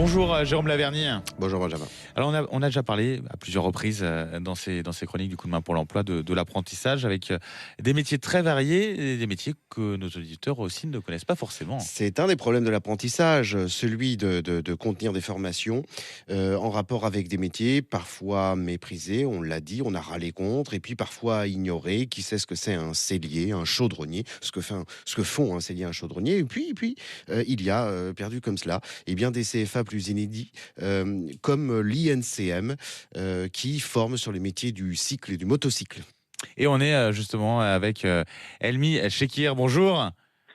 Bonjour Jérôme Laverny. Bonjour Benjamin. Alors on a déjà parlé à plusieurs reprises dans ces chroniques du coup de main pour l'emploi de l'apprentissage avec des métiers très variés et des métiers que nos auditeurs aussi ne connaissent pas forcément. C'est un des problèmes de l'apprentissage, celui de contenir des formations en rapport avec des métiers parfois méprisés, on l'a dit, on a râlé contre, et puis parfois ignorés. Qui sait ce que c'est un sellier, un chaudronnier, ce que font un sellier, un chaudronnier, et puis il y a, perdu comme cela, et bien des CFA plus inédits, comme l'INCM, qui forme sur les métiers du cycle et du motocycle. Et on est justement avec Elmi Chekir. Bonjour.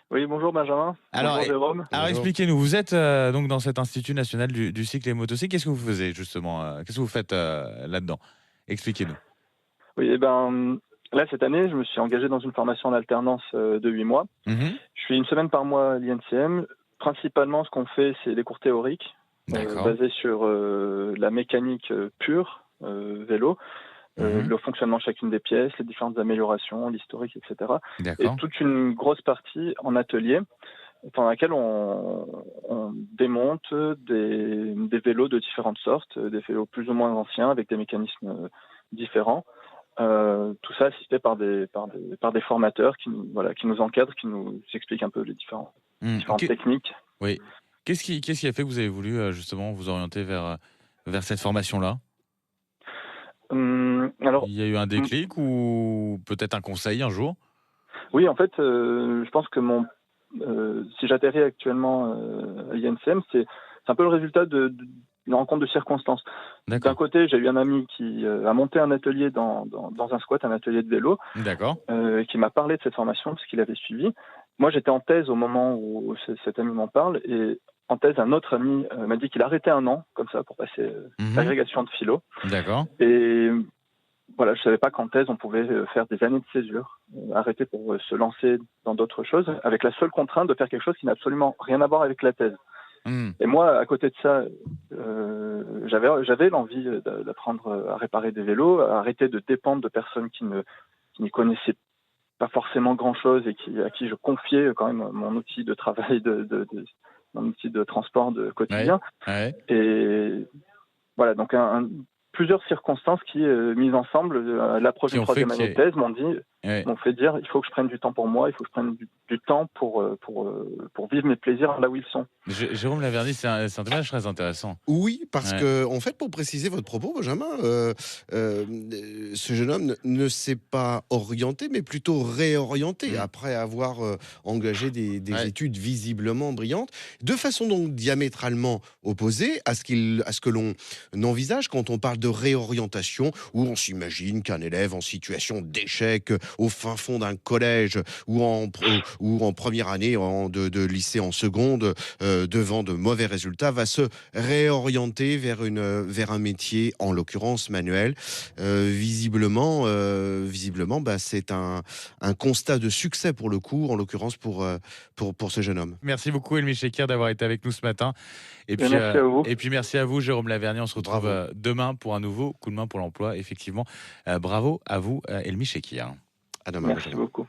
Oui, bonjour Benjamin. Alors, bonjour Jérôme. Alors expliquez-nous, vous êtes donc dans cet Institut national du cycle et motocycle. Qu'est-ce que vous faisiez justement Qu'est-ce que vous faites là-dedans? Expliquez-nous. Oui, là cette année, je me suis engagé dans une formation en alternance de 8 mois. Je suis une semaine par mois à l'INCM. Principalement, ce qu'on fait, c'est des cours théoriques basés sur la mécanique pure, vélo, le fonctionnement de chacune des pièces, les différentes améliorations, l'historique, etc. Et toute une grosse partie en atelier, pendant laquelle on démonte des vélos de différentes sortes, des vélos plus ou moins anciens avec des mécanismes différents. Tout ça assisté par des formateurs qui nous encadrent, qui nous expliquent un peu les différentes techniques. Oui. Qu'est-ce qui a fait que vous avez voulu justement vous orienter vers cette formation-là? Alors, il y a eu un déclic ou peut-être un conseil un jour? Oui, en fait, je pense que si j'atterris actuellement à l'INCM, c'est un peu le résultat d'une rencontre de circonstances. D'un côté, j'ai eu un ami qui a monté un atelier dans un squat, un atelier de vélo, qui m'a parlé de cette formation parce qu'il avait suivi. Moi, j'étais en thèse au moment où cet ami m'en parle, et en thèse, un autre ami m'a dit qu'il arrêtait un an, comme ça, pour passer l'agrégation de philo. Et voilà, je savais pas qu'en thèse, on pouvait faire des années de césure, arrêter pour se lancer dans d'autres choses, avec la seule contrainte de faire quelque chose qui n'a absolument rien à voir avec la thèse. Et moi, à côté de ça, j'avais l'envie d'apprendre à réparer des vélos, à arrêter de dépendre de personnes qui n'y connaissaient pas forcément grand-chose et à qui je confiais quand même mon outil de travail, mon outil de transport de quotidien. Et voilà, donc plusieurs circonstances qui, mises ensemble, à l'approche d'une troisième année de thèse, m'ont fait dire il faut que je prenne du temps pour moi, il faut que je prenne du temps pour vivre mes plaisirs là où ils sont. Jérôme Laverny, c'est un témoignage très intéressant. Oui, parce que, en fait, pour préciser votre propos, Benjamin, ce jeune homme ne s'est pas orienté, mais plutôt réorienté après avoir engagé des études visiblement brillantes, de façon donc diamétralement opposée à ce que l'on envisage quand on parle de réorientation, où on s'imagine qu'un élève en situation d'échec au fin fond d'un collège ou en première année de lycée en seconde, devant de mauvais résultats, va se réorienter vers un métier, en l'occurrence manuel. Visiblement, c'est un constat de succès pour le coup, en l'occurrence pour ce jeune homme. Merci beaucoup Elmi Chekir d'avoir été avec nous ce matin. Et puis, merci à vous. Et puis merci à vous Jérôme Laverny. On se retrouve demain pour un nouveau coup de main pour l'emploi. Effectivement, bravo à vous Elmi Chekir. À demain. Merci beaucoup.